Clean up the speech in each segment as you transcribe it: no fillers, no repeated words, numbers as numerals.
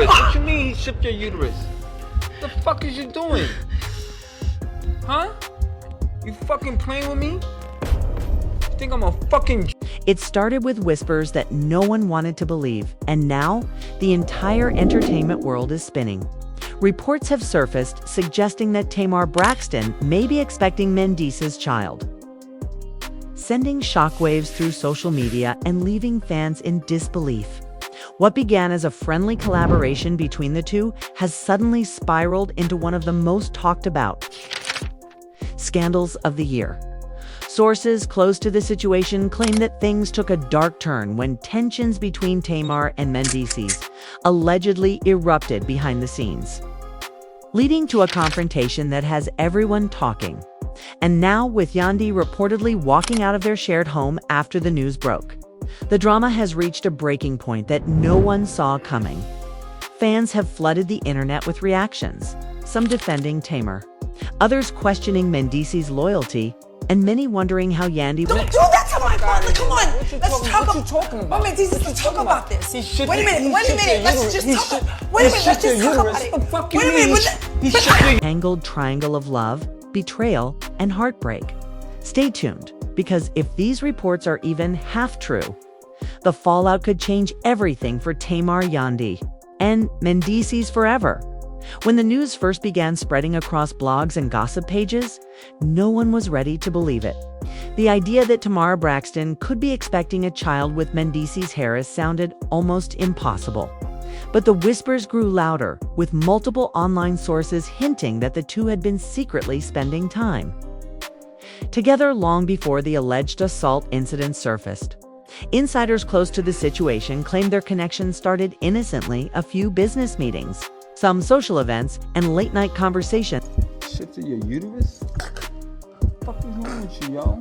uterus. What you mean he shipped your uterus? What the fuck is you doing? Huh? You fucking playing with me? You think I'm a fucking... It started with whispers that no one wanted to believe, and now the entire entertainment world is spinning. Reports have surfaced suggesting that Tamar Braxton may be expecting Mendeecees' child, sending shockwaves through social media and leaving fans in disbelief. What began as a friendly collaboration between the two has suddenly spiraled into one of the most talked about scandals of the year. Sources close to the situation claim that things took a dark turn when tensions between Tamar and Mendeecees allegedly erupted behind the scenes, leading to a confrontation that has everyone talking. And now, with Yandy reportedly walking out of their shared home after the news broke, the drama has reached a breaking point that no one saw coming. Fans have flooded the internet with reactions, some defending Tamar, others questioning Mendeecees' loyalty, and many wondering how Yandy... Don't do that to my father! Come on! What you talking about? Wait a minute, let's talk about this. Wait a minute, let's just talk about... Wait a minute, let's just talk about it. What the fuck you mean? Tangled triangle of love, betrayal, and heartbreak. Stay tuned, because if these reports are even half true, the fallout could change everything for Tamar, Yandy, and Mendeecees forever. When the news first began spreading across blogs and gossip pages, no one was ready to believe it. The idea that Tamar Braxton could be expecting a child with Mendeecees Harris sounded almost impossible. But the whispers grew louder, with multiple online sources hinting that the two had been secretly spending time together long before the alleged assault incident surfaced. Insiders close to the situation claimed their connection started innocently: a few business meetings, some social events, and late-night conversations. Shit to your uterus? What the fuck is wrong with you, yo?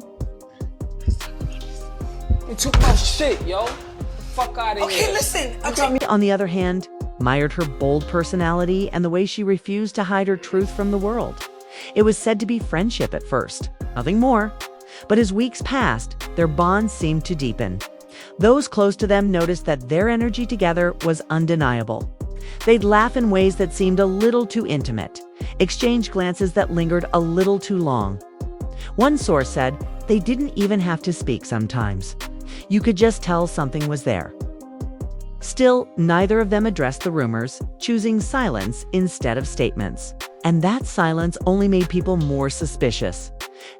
You took my shit, yo. Get the fuck out of here. Okay, listen. On the other hand, admired her bold personality and the way she refused to hide her truth from the world. It was said to be friendship at first, nothing more. But as weeks passed, their bond seemed to deepen. Those close to them noticed that their energy together was undeniable. They'd laugh in ways that seemed a little too intimate, exchange glances that lingered a little too long. One source said they didn't even have to speak sometimes. You could just tell something was there. Still, neither of them addressed the rumors, choosing silence instead of statements. And that silence only made people more suspicious.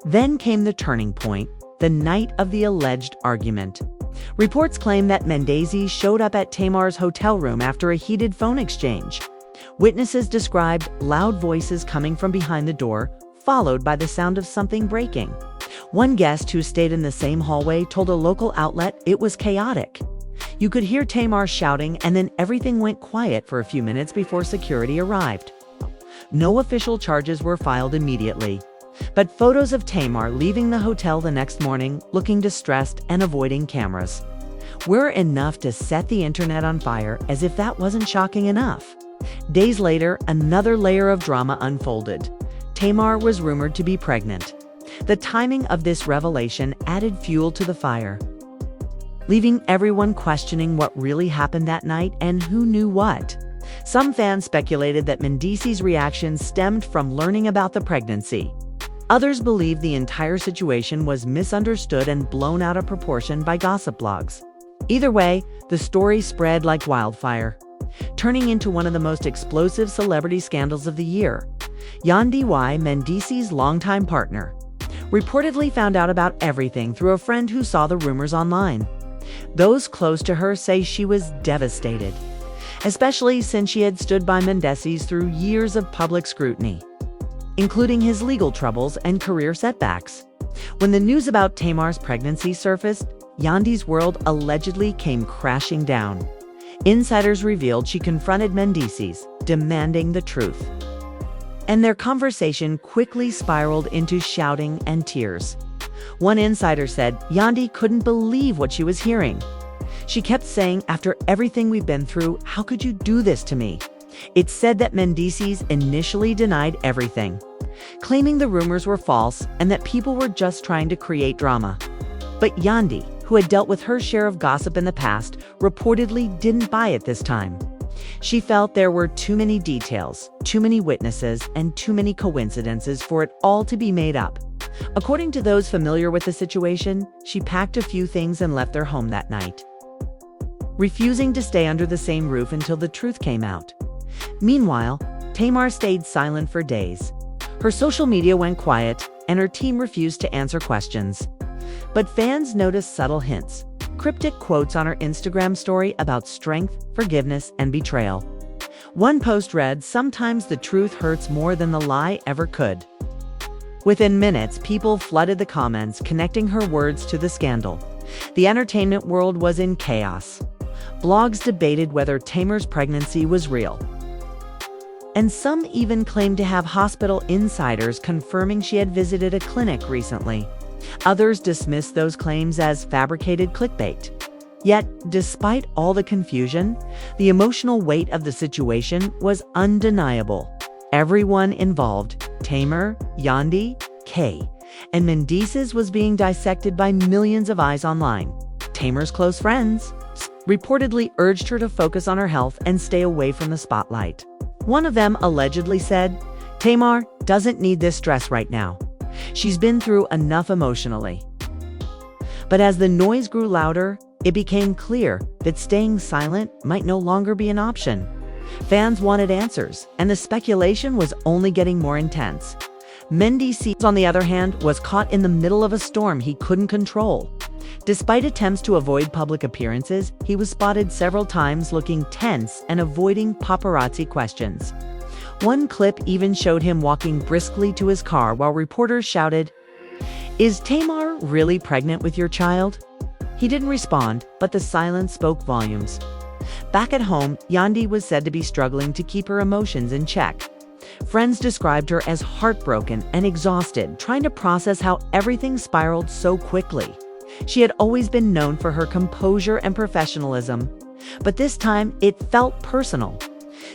Then came the turning point, the night of the alleged argument. Reports claim that Mendeecees showed up at Tamar's hotel room after a heated phone exchange. Witnesses described loud voices coming from behind the door, followed by the sound of something breaking. One guest who stayed in the same hallway told a local outlet it was chaotic. You could hear Tamar shouting, and then everything went quiet for a few minutes before security arrived. No official charges were filed immediately, but photos of Tamar leaving the hotel the next morning, looking distressed and avoiding cameras, were enough to set the internet on fire. As if that wasn't shocking enough, days later, another layer of drama unfolded. Tamar was rumored to be pregnant. The timing of this revelation added fuel to the fire, leaving everyone questioning what really happened that night and who knew what. Some fans speculated that Mendeecees' reaction stemmed from learning about the pregnancy. Others believed the entire situation was misunderstood and blown out of proportion by gossip blogs. Either way, the story spread like wildfire, turning into one of the most explosive celebrity scandals of the year. Yandy, Mendeecees' longtime partner, reportedly found out about everything through a friend who saw the rumors online. Those close to her say she was devastated, especially since she had stood by Mendeecees through years of public scrutiny, including his legal troubles and career setbacks. When the news about Tamar's pregnancy surfaced, Yandy's world allegedly came crashing down. Insiders revealed she confronted Mendeecees, demanding the truth. And their conversation quickly spiraled into shouting and tears. One insider said Yandy couldn't believe what she was hearing. She kept saying, "After everything we've been through, how could you do this to me?" It's said that Mendeecees initially denied everything, claiming the rumors were false and that people were just trying to create drama. But Yandy, who had dealt with her share of gossip in the past, reportedly didn't buy it this time. She felt there were too many details, too many witnesses, and too many coincidences for it all to be made up. According to those familiar with the situation, she packed a few things and left their home that night, refusing to stay under the same roof until the truth came out. Meanwhile, Tamar stayed silent for days. Her social media went quiet, and her team refused to answer questions. But fans noticed subtle hints, cryptic quotes on her Instagram story about strength, forgiveness, and betrayal. One post read, "Sometimes the truth hurts more than the lie ever could." Within minutes, people flooded the comments, connecting her words to the scandal. The entertainment world was in chaos. Blogs debated whether Tamar's pregnancy was real, and some even claimed to have hospital insiders confirming she had visited a clinic recently. Others dismissed those claims as fabricated clickbait. Yet, despite all the confusion, the emotional weight of the situation was undeniable. Everyone involved, Tamar, Yandy, Kay, and Mendeecees, was being dissected by millions of eyes online. Tamar's close friends reportedly urged her to focus on her health and stay away from the spotlight. One of them allegedly said, "Tamar doesn't need this stress right now. She's been through enough emotionally." But as the noise grew louder, it became clear that staying silent might no longer be an option. Fans wanted answers, and the speculation was only getting more intense. Mendeecees, on the other hand, was caught in the middle of a storm he couldn't control. Despite attempts to avoid public appearances, he was spotted several times looking tense and avoiding paparazzi questions. One clip even showed him walking briskly to his car while reporters shouted, "Is Tamar really pregnant with your child?" He didn't respond, but the silence spoke volumes. Back at home, Yandy was said to be struggling to keep her emotions in check. Friends described her as heartbroken and exhausted, trying to process how everything spiraled so quickly. She had always been known for her composure and professionalism, but this time it felt personal.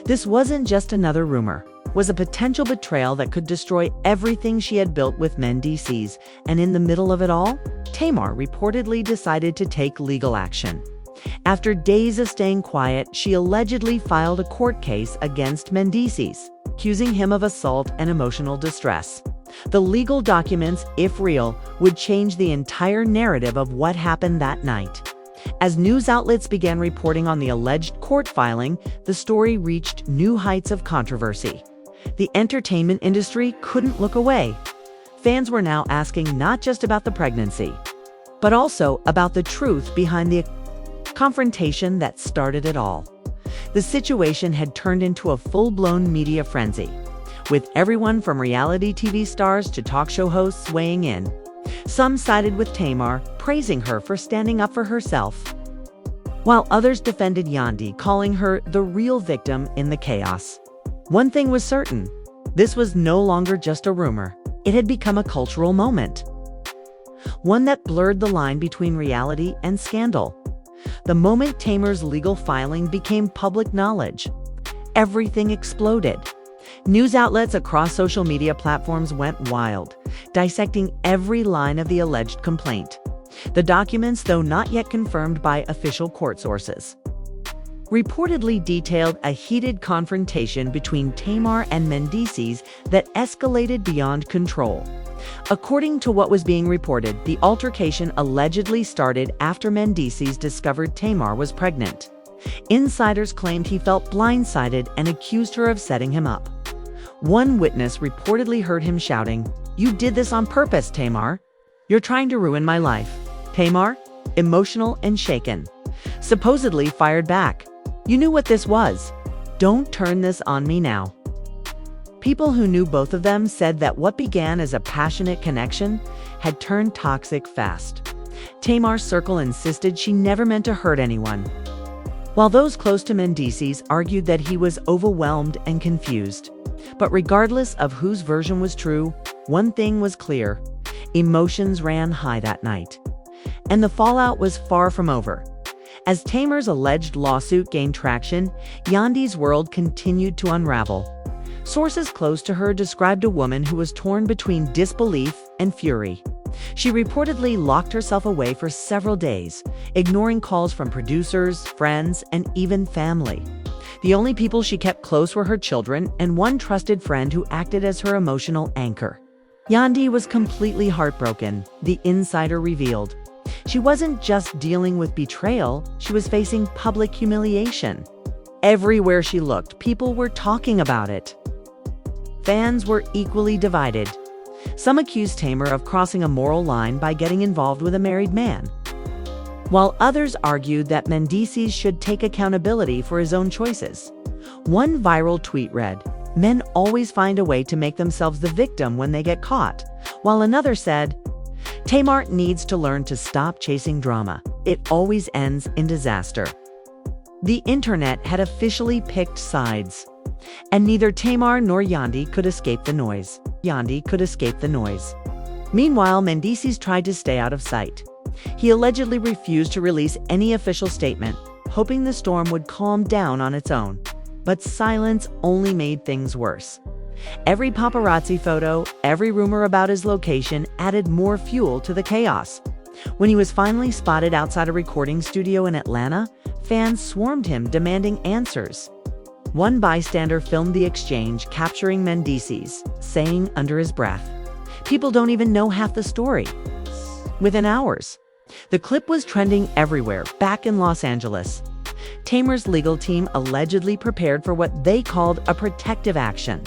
This wasn't just another rumor. It was a potential betrayal that could destroy everything she had built with Mendeecees, and in the middle of it all, Tamar reportedly decided to take legal action. After days of staying quiet, she allegedly filed a court case against Mendeecees, accusing him of assault and emotional distress. The legal documents, if real, would change the entire narrative of what happened that night. As news outlets began reporting on the alleged court filing, the story reached new heights of controversy. The entertainment industry couldn't look away. Fans were now asking not just about the pregnancy, but also about the truth behind the confrontation that started it all. The situation had turned into a full-blown media frenzy, with everyone from reality TV stars to talk show hosts weighing in. Some sided with Tamar, praising her for standing up for herself, while others defended Yandy, calling her the real victim in the chaos. One thing was certain: this was no longer just a rumor. It had become a cultural moment, one that blurred the line between reality and scandal. The moment Tamar's legal filing became public knowledge, everything exploded. News outlets across social media platforms went wild, dissecting every line of the alleged complaint. The documents, though not yet confirmed by official court sources, reportedly detailed a heated confrontation between Tamar and Mendeecees that escalated beyond control. According to what was being reported, the altercation allegedly started after Mendeecees discovered Tamar was pregnant. Insiders claimed he felt blindsided and accused her of setting him up. One witness reportedly heard him shouting, "You did this on purpose, Tamar. You're trying to ruin my life." Tamar, emotional and shaken, supposedly fired back, "You knew what this was. Don't turn this on me now." People who knew both of them said that what began as a passionate connection had turned toxic fast. Tamar's circle insisted she never meant to hurt anyone, while those close to Mendeecees argued that he was overwhelmed and confused. But regardless of whose version was true, one thing was clear: emotions ran high that night. And the fallout was far from over. As Tamar's alleged lawsuit gained traction, Yandy's world continued to unravel. Sources close to her described a woman who was torn between disbelief and fury. She reportedly locked herself away for several days, ignoring calls from producers, friends, and even family. The only people she kept close were her children and one trusted friend who acted as her emotional anchor. Yandy was completely heartbroken, the insider revealed. She wasn't just dealing with betrayal, she was facing public humiliation. Everywhere she looked, people were talking about it. Fans were equally divided. Some accused Tamar of crossing a moral line by getting involved with a married man, while others argued that Mendeecees should take accountability for his own choices. One viral tweet read, "Men always find a way to make themselves the victim when they get caught," while another said, "Tamar needs to learn to stop chasing drama. It always ends in disaster." The internet had officially picked sides, and neither Tamar nor Yandy could escape the noise. Meanwhile, Mendeecees tried to stay out of sight. He allegedly refused to release any official statement, hoping the storm would calm down on its own. But silence only made things worse. Every paparazzi photo, every rumor about his location added more fuel to the chaos. When he was finally spotted outside a recording studio in Atlanta, fans swarmed him demanding answers. One bystander filmed the exchange, capturing Mendeecees, saying under his breath, "People don't even know half the story." Within hours, the clip was trending everywhere back in Los Angeles. Tamar's legal team allegedly prepared for what they called a protective action,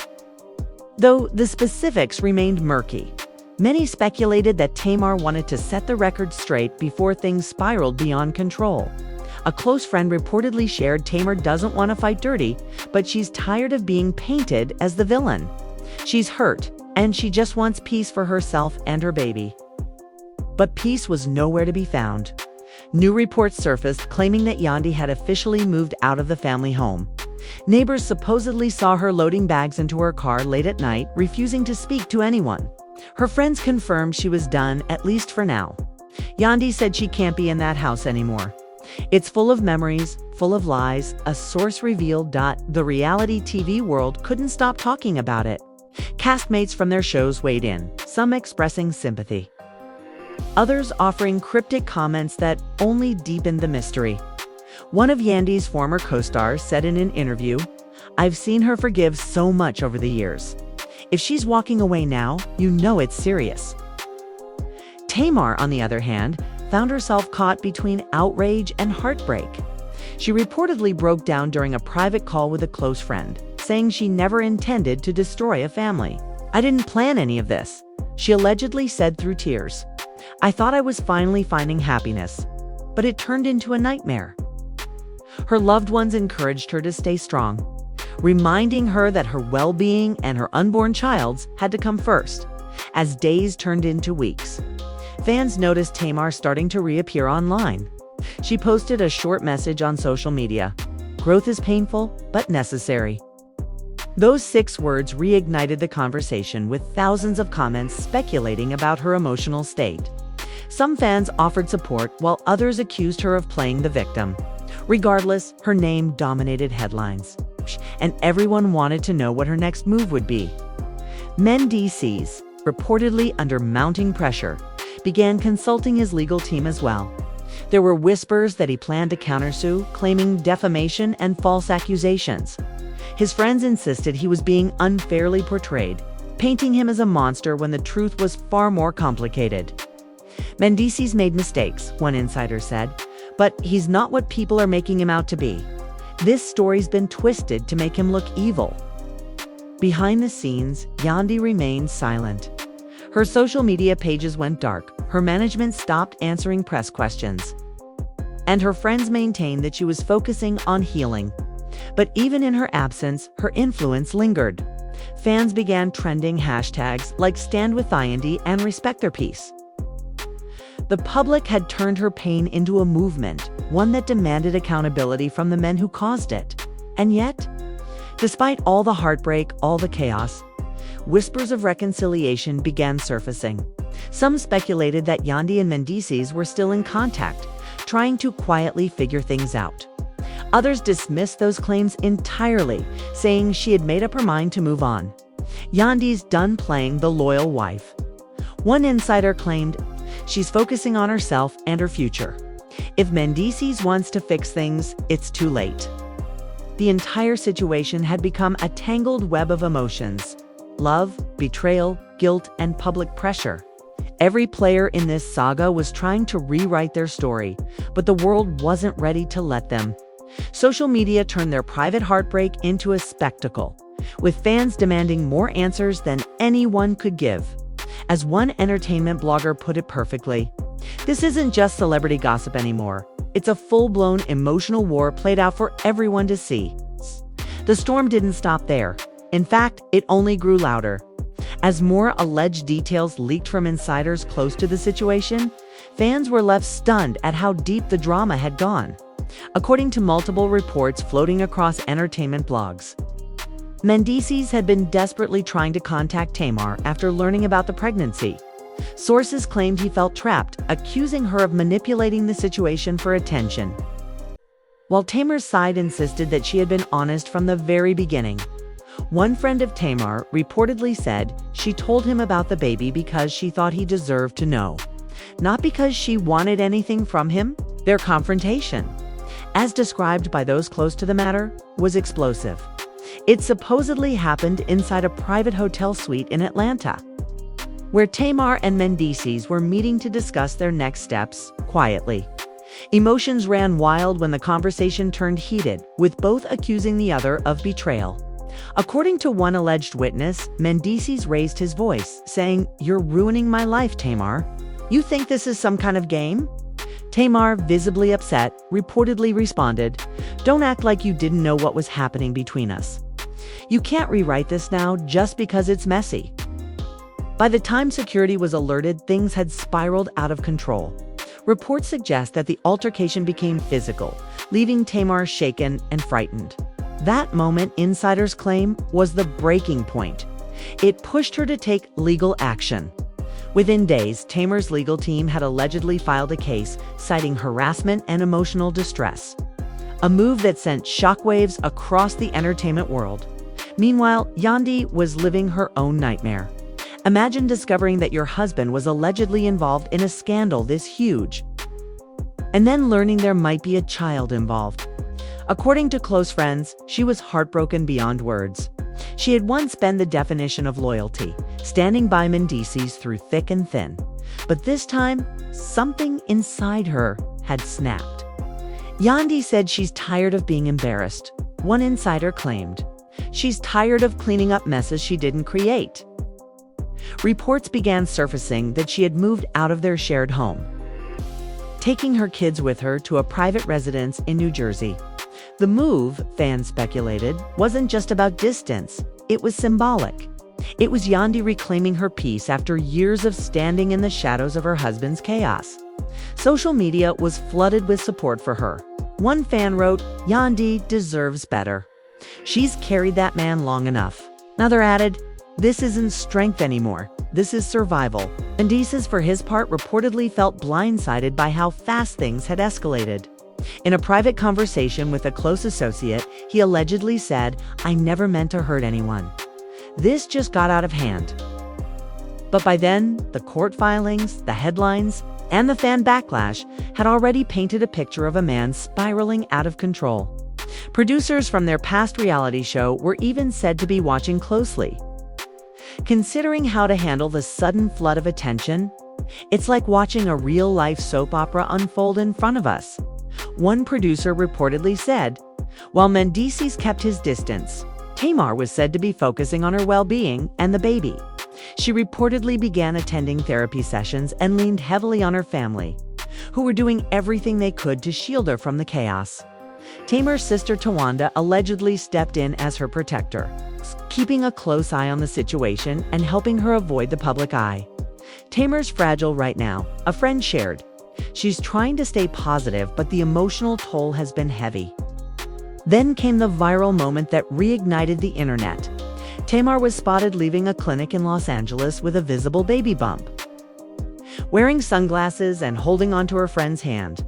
though the specifics remained murky. Many speculated that Tamar wanted to set the record straight before things spiraled beyond control. A close friend reportedly shared Tamar doesn't want to fight dirty, but she's tired of being painted as the villain. She's hurt, and she just wants peace for herself and her baby. But peace was nowhere to be found. New reports surfaced claiming that Yandy had officially moved out of the family home. Neighbors supposedly saw her loading bags into her car late at night, refusing to speak to anyone. Her friends confirmed she was done, at least for now. Yandy said she can't be in that house anymore. "It's full of memories, full of lies," a source revealed. The reality TV world couldn't stop talking about it. Castmates from their shows weighed in, some expressing sympathy, others offering cryptic comments that only deepened the mystery. One of Yandy's former co-stars said in an interview, "I've seen her forgive so much over the years. If she's walking away now, you know it's serious." Tamar, on the other hand, found herself caught between outrage and heartbreak. She reportedly broke down during a private call with a close friend, saying she never intended to destroy a family. "I didn't plan any of this," she allegedly said through tears. "I thought I was finally finding happiness, but it turned into a nightmare." Her loved ones encouraged her to stay strong, reminding her that her well-being and her unborn child's had to come first. As days turned into weeks, fans noticed Tamar starting to reappear online. She posted a short message on social media, "Growth is painful, but necessary." Those 6 words reignited the conversation, with thousands of comments speculating about her emotional state. Some fans offered support, while others accused her of playing the victim. Regardless, her name dominated headlines, and everyone wanted to know what her next move would be. Mendeecees, reportedly under mounting pressure, began consulting his legal team as well. There were whispers that he planned to countersue, claiming defamation and false accusations. His friends insisted he was being unfairly portrayed, painting him as a monster when the truth was far more complicated. "Mendeecees made mistakes," one insider said, "but he's not what people are making him out to be. This story's been twisted to make him look evil." Behind the scenes, Yandy remained silent. Her social media pages went dark, her management stopped answering press questions, and her friends maintained that she was focusing on healing. But even in her absence, her influence lingered. Fans began trending hashtags like "Stand with Yandy" and "Respect their peace." The public had turned her pain into a movement, one that demanded accountability from the men who caused it. And yet, despite all the heartbreak, all the chaos, whispers of reconciliation began surfacing. Some speculated that Yandy and Mendeecees were still in contact, trying to quietly figure things out. Others dismissed those claims entirely, saying she had made up her mind to move on. Yandy's done playing the loyal wife. One insider claimed, "She's focusing on herself and her future. If Mendeecees wants to fix things, it's too late." The entire situation had become a tangled web of emotions: love, betrayal, guilt, and public pressure. Every player in this saga was trying to rewrite their story, but the world wasn't ready to let them. Social media turned their private heartbreak into a spectacle, with fans demanding more answers than anyone could give. As one entertainment blogger put it perfectly, "This isn't just celebrity gossip anymore. It's a full-blown emotional war played out for everyone to see." The storm didn't stop there. In fact, it only grew louder. As more alleged details leaked from insiders close to the situation, fans were left stunned at how deep the drama had gone. According to multiple reports floating across entertainment blogs, Mendeecees had been desperately trying to contact Tamar after learning about the pregnancy. Sources claimed he felt trapped, accusing her of manipulating the situation for attention, while Tamar's side insisted that she had been honest from the very beginning. One friend of Tamar reportedly said she told him about the baby because she thought he deserved to know, not because she wanted anything from him. Their confrontation, as described by those close to the matter, was explosive. It supposedly happened inside a private hotel suite in Atlanta, where Tamar and Mendeecees were meeting to discuss their next steps quietly. Emotions ran wild when the conversation turned heated, with both accusing the other of betrayal. According to one alleged witness, Mendeecees raised his voice, saying, "You're ruining my life, Tamar. You think this is some kind of game?" Tamar, visibly upset, reportedly responded, "Don't act like you didn't know what was happening between us. You can't rewrite this now just because it's messy." By the time security was alerted, things had spiraled out of control. Reports suggest that the altercation became physical, leaving Tamar shaken and frightened. That moment, insiders claim, was the breaking point. It pushed her to take legal action. Within days, Tamar's legal team had allegedly filed a case citing harassment and emotional distress, a move that sent shockwaves across the entertainment world. Meanwhile, Yandy was living her own nightmare. Imagine discovering that your husband was allegedly involved in a scandal this huge, and then learning there might be a child involved. According to close friends, she was heartbroken beyond words. She had once been the definition of loyalty, standing by Mendeecees through thick and thin. But this time, something inside her had snapped. Yandy said she's tired of being embarrassed. One insider claimed she's tired of cleaning up messes she didn't create. Reports began surfacing that she had moved out of their shared home, taking her kids with her to a private residence in New Jersey. The move, fans speculated, wasn't just about distance, it was symbolic. It was Yandy reclaiming her peace after years of standing in the shadows of her husband's chaos. Social media was flooded with support for her. One fan wrote, "Yandy deserves better. She's carried that man long enough." Another added, "This isn't strength anymore, this is survival." Mendeecees, for his part, reportedly felt blindsided by how fast things had escalated. In a private conversation with a close associate, he allegedly said, "I never meant to hurt anyone. This just got out of hand." But by then, the court filings, the headlines, and the fan backlash had already painted a picture of a man spiraling out of control. Producers from their past reality show were even said to be watching closely. Considering how to handle the sudden flood of attention, it's like watching a real-life soap opera unfold in front of us. One producer reportedly said, while Mendeecees kept his distance, Tamar was said to be focusing on her well-being and the baby. She reportedly began attending therapy sessions and leaned heavily on her family, who were doing everything they could to shield her from the chaos. Tamar's sister Tawanda allegedly stepped in as her protector, keeping a close eye on the situation and helping her avoid the public eye. "Tamar's fragile right now," a friend shared. "She's trying to stay positive, but the emotional toll has been heavy." Then came the viral moment that reignited the internet. Tamar was spotted leaving a clinic in Los Angeles with a visible baby bump, wearing sunglasses and holding onto her friend's hand.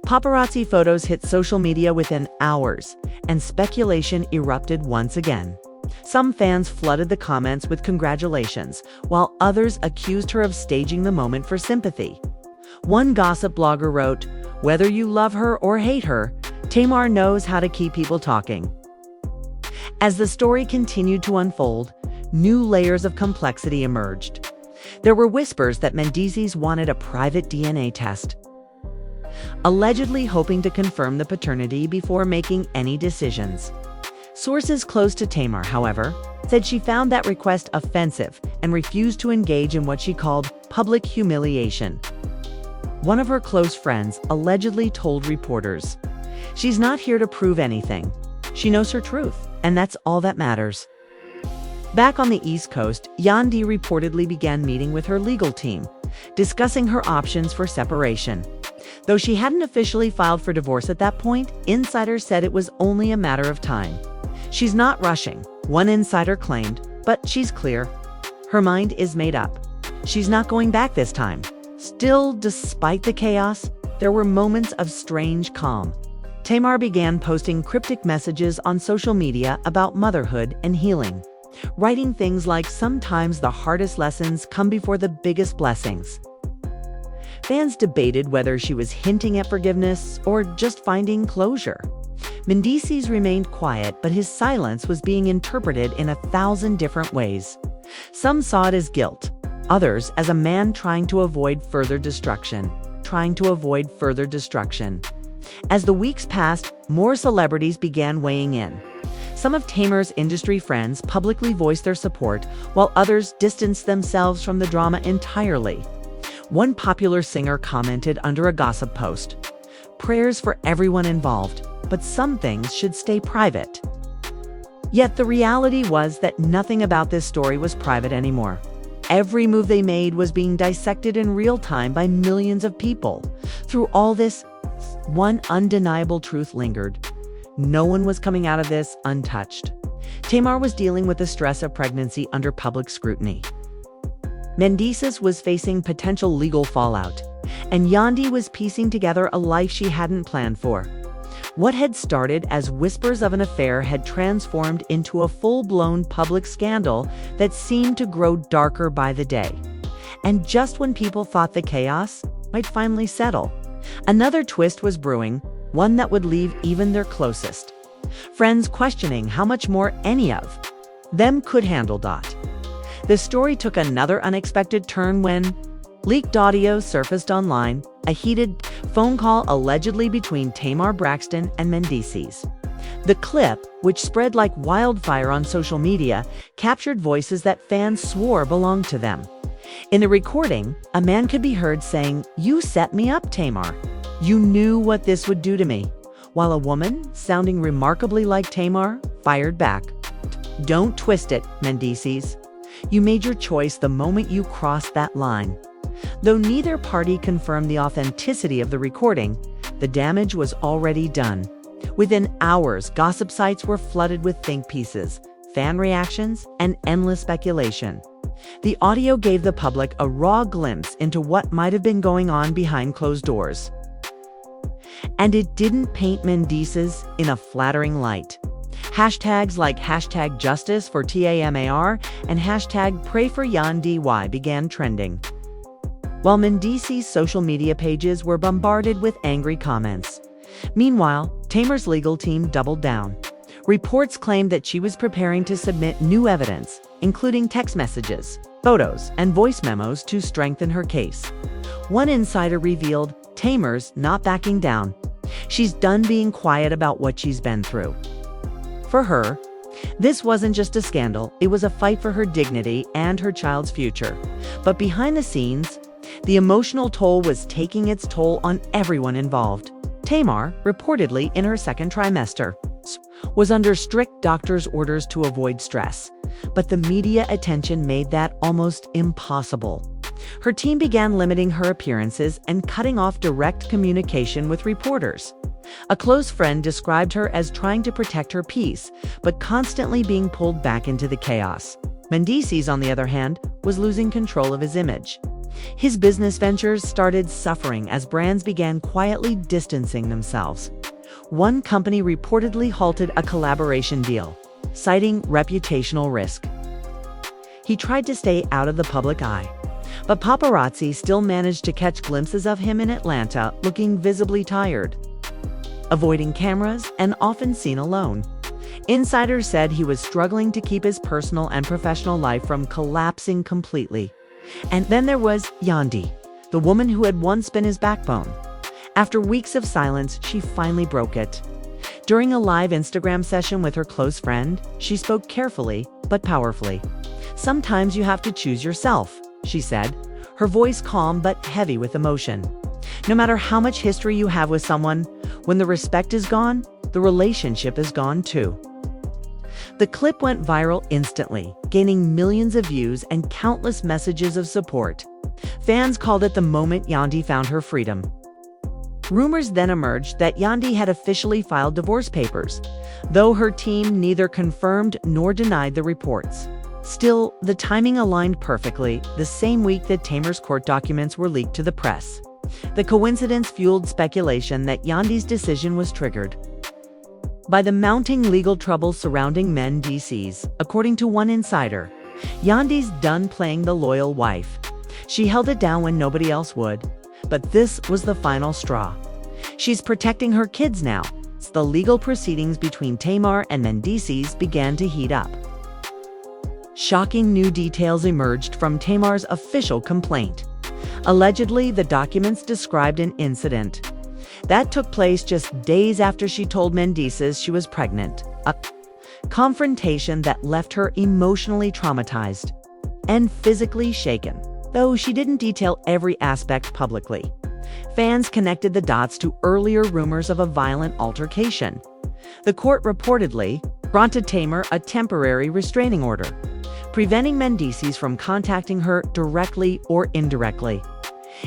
Paparazzi photos hit social media within hours, and speculation erupted once again. Some fans flooded the comments with congratulations, while others accused her of staging the moment for sympathy. One gossip blogger wrote, "Whether you love her or hate her, Tamar knows how to keep people talking." As the story continued to unfold, new layers of complexity emerged. There were whispers that Mendeecees wanted a private DNA test, allegedly hoping to confirm the paternity before making any decisions. Sources close to Tamar, however, said she found that request offensive and refused to engage in what she called public humiliation. One of her close friends allegedly told reporters, "She's not here to prove anything. She knows her truth, and that's all that matters." Back on the East Coast, Yandy reportedly began meeting with her legal team, discussing her options for separation. Though she hadn't officially filed for divorce at that point, insiders said it was only a matter of time. "She's not rushing," one insider claimed, "but she's clear. Her mind is made up. She's not going back this time." Still, despite the chaos, there were moments of strange calm. Tamar began posting cryptic messages on social media about motherhood and healing, writing things like, "Sometimes the hardest lessons come before the biggest blessings." Fans debated whether she was hinting at forgiveness or just finding closure. Mendeecees remained quiet, but his silence was being interpreted in 1,000 different ways. Some saw it as guilt, others as a man trying to avoid further destruction. As the weeks passed, more celebrities began weighing in. Some of Tamar's industry friends publicly voiced their support, while others distanced themselves from the drama entirely. One popular singer commented under a gossip post, "Prayers for everyone involved, but some things should stay private." Yet the reality was that nothing about this story was private anymore. Every move they made was being dissected in real time by millions of people. Through all this, one undeniable truth lingered. No one was coming out of this untouched. Tamar was dealing with the stress of pregnancy under public scrutiny. Mendeecees was facing potential legal fallout, and Yandy was piecing together a life she hadn't planned for. What had started as whispers of an affair had transformed into a full-blown public scandal that seemed to grow darker by the day. And just when people thought the chaos might finally settle, another twist was brewing, one that would leave even their closest friends questioning how much more any of them could handle. The story took another unexpected turn when leaked audio surfaced online, a heated phone call allegedly between Tamar Braxton and Mendeecees. The clip, which spread like wildfire on social media, captured voices that fans swore belonged to them. In the recording, a man could be heard saying, "You set me up, Tamar. You knew what this would do to me," while a woman, sounding remarkably like Tamar, fired back, "Don't twist it, Mendeecees. You made your choice the moment you crossed that line." Though neither party confirmed the authenticity of the recording, the damage was already done. Within hours, gossip sites were flooded with think pieces, fan reactions, and endless speculation. The audio gave the public a raw glimpse into what might have been going on behind closed doors. And it didn't paint Mendeecees in a flattering light. Hashtags like #justice for TAMAR and #PrayForYandy began trending, while Mendeecees' social media pages were bombarded with angry comments. Meanwhile, Tamar's legal team doubled down. Reports claimed that she was preparing to submit new evidence, including text messages, photos, and voice memos to strengthen her case. One insider revealed, "Tamar's not backing down. She's done being quiet about what she's been through." For her, this wasn't just a scandal, it was a fight for her dignity and her child's future. But behind the scenes, the emotional toll was taking its toll on everyone involved. Tamar, reportedly in her second trimester, was under strict doctor's orders to avoid stress, but the media attention made that almost impossible. Her team began limiting her appearances and cutting off direct communication with reporters. A close friend described her as trying to protect her peace, but constantly being pulled back into the chaos. Mendeecees, on the other hand, was losing control of his image. His business ventures started suffering as brands began quietly distancing themselves. One company reportedly halted a collaboration deal, citing reputational risk. He tried to stay out of the public eye, but paparazzi still managed to catch glimpses of him in Atlanta looking visibly tired, avoiding cameras and often seen alone. Insiders said he was struggling to keep his personal and professional life from collapsing completely. And then there was Yandy, the woman who had once been his backbone. After weeks of silence, she finally broke it. During a live Instagram session with her close friend, she spoke carefully but powerfully. "Sometimes you have to choose yourself," she said, her voice calm but heavy with emotion. "No matter how much history you have with someone, when the respect is gone, the relationship is gone too." The clip went viral instantly, gaining millions of views and countless messages of support. Fans called it the moment Yandy found her freedom. Rumors then emerged that Yandy had officially filed divorce papers, though her team neither confirmed nor denied the reports. Still, the timing aligned perfectly, the same week that Tamar's court documents were leaked to the press. The coincidence fueled speculation that Yandy's decision was triggered by the mounting legal troubles surrounding Mendeecees. According to one insider, Yandy's done playing the loyal wife. She held it down when nobody else would, but this was the final straw. She's protecting her kids now. The legal proceedings between Tamar and Mendeecees began to heat up. Shocking new details emerged from Tamar's official complaint. Allegedly, the documents described an incident that took place just days after she told Mendeecees she was pregnant, a confrontation that left her emotionally traumatized and physically shaken, though she didn't detail every aspect publicly. Fans connected the dots to earlier rumors of a violent altercation. The court reportedly granted Tamar a temporary restraining order, preventing Mendeecees from contacting her directly or indirectly.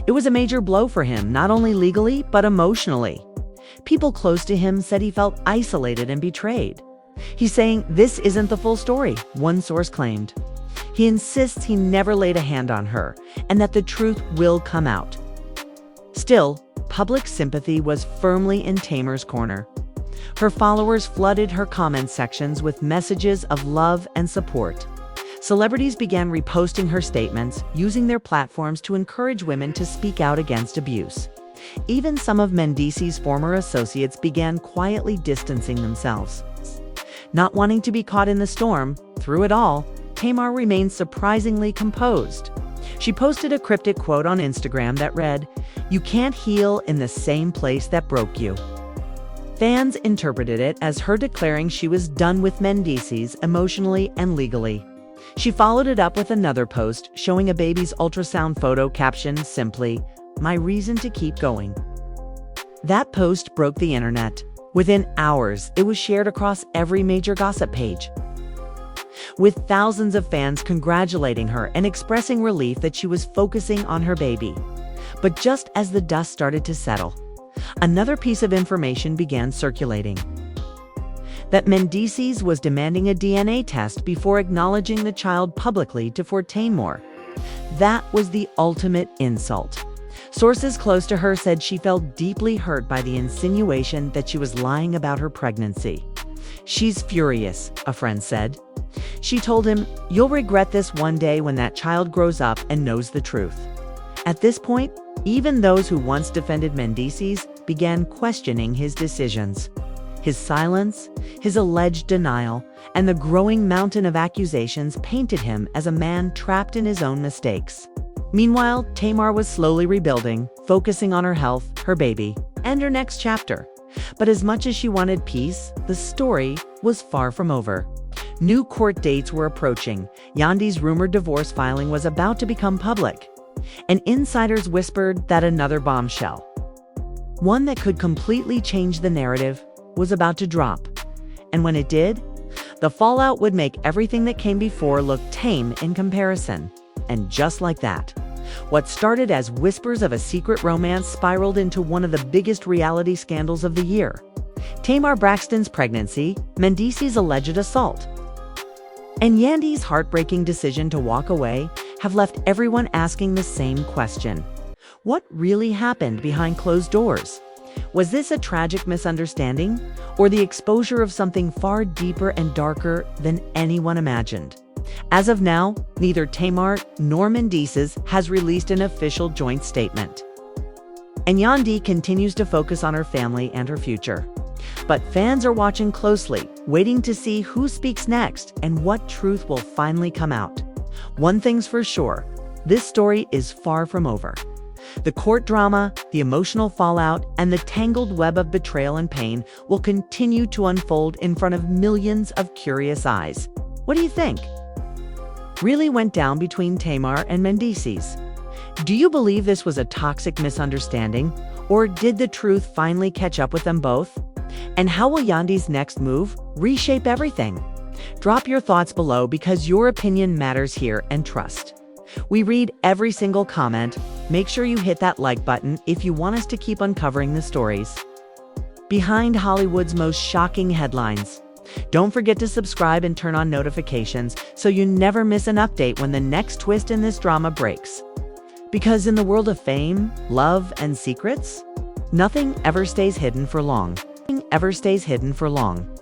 It was a major blow for him, not only legally, but emotionally. People close to him said he felt isolated and betrayed. He's saying this isn't the full story, one source claimed. He insists he never laid a hand on her, and that the truth will come out. Still, public sympathy was firmly in Tamar's corner. Her followers flooded her comment sections with messages of love and support. Celebrities began reposting her statements, using their platforms to encourage women to speak out against abuse. Even some of Mendeecees' former associates began quietly distancing themselves. Not wanting to be caught in the storm, through it all, Tamar remained surprisingly composed. She posted a cryptic quote on Instagram that read, "You can't heal in the same place that broke you." Fans interpreted it as her declaring she was done with Mendeecees emotionally and legally. She followed it up with another post showing a baby's ultrasound photo captioned simply, "My reason to keep going." That post broke the internet. Within hours, it was shared across every major gossip page, with thousands of fans congratulating her and expressing relief that she was focusing on her baby. But just as the dust started to settle, another piece of information began circulating: that Mendeecees was demanding a DNA test before acknowledging the child publicly to Tamar. That was the ultimate insult. Sources close to her said she felt deeply hurt by the insinuation that she was lying about her pregnancy. "She's furious," a friend said. She told him, "You'll regret this one day when that child grows up and knows the truth." At this point, even those who once defended Mendeecees began questioning his decisions. His silence, his alleged denial, and the growing mountain of accusations painted him as a man trapped in his own mistakes. Meanwhile, Tamar was slowly rebuilding, focusing on her health, her baby, and her next chapter. But as much as she wanted peace, the story was far from over. New court dates were approaching. Yandy's rumored divorce filing was about to become public, and insiders whispered that another bombshell, one that could completely change the narrative, was about to drop. And when it did, the fallout would make everything that came before look tame in comparison. And just like that, what started as whispers of a secret romance spiraled into one of the biggest reality scandals of the year. Tamar Braxton's pregnancy, Mendeecees' alleged assault, and Yandy's heartbreaking decision to walk away have left everyone asking the same question: what really happened behind closed doors? Was this a tragic misunderstanding, or the exposure of something far deeper and darker than anyone imagined? As of now, neither Tamar nor Mendeecees has released an official joint statement, and Yandy continues to focus on her family and her future. But fans are watching closely, waiting to see who speaks next and what truth will finally come out. One thing's for sure, this story is far from over. The court drama, the emotional fallout, and the tangled web of betrayal and pain will continue to unfold in front of millions of curious eyes. What do you think? Really went down between Tamar and Mendeecees? Do you believe this was a toxic misunderstanding, or did the truth finally catch up with them both? And how will Yandy's next move reshape everything? Drop your thoughts below because your opinion matters here, and trust. We read every single comment. Make sure you hit that like button if you want us to keep uncovering the stories behind Hollywood's most shocking headlines. Don't forget to subscribe and turn on notifications so you never miss an update when the next twist in this drama breaks. Because in the world of fame, love, and secrets, nothing ever stays hidden for long. Nothing ever stays hidden for long.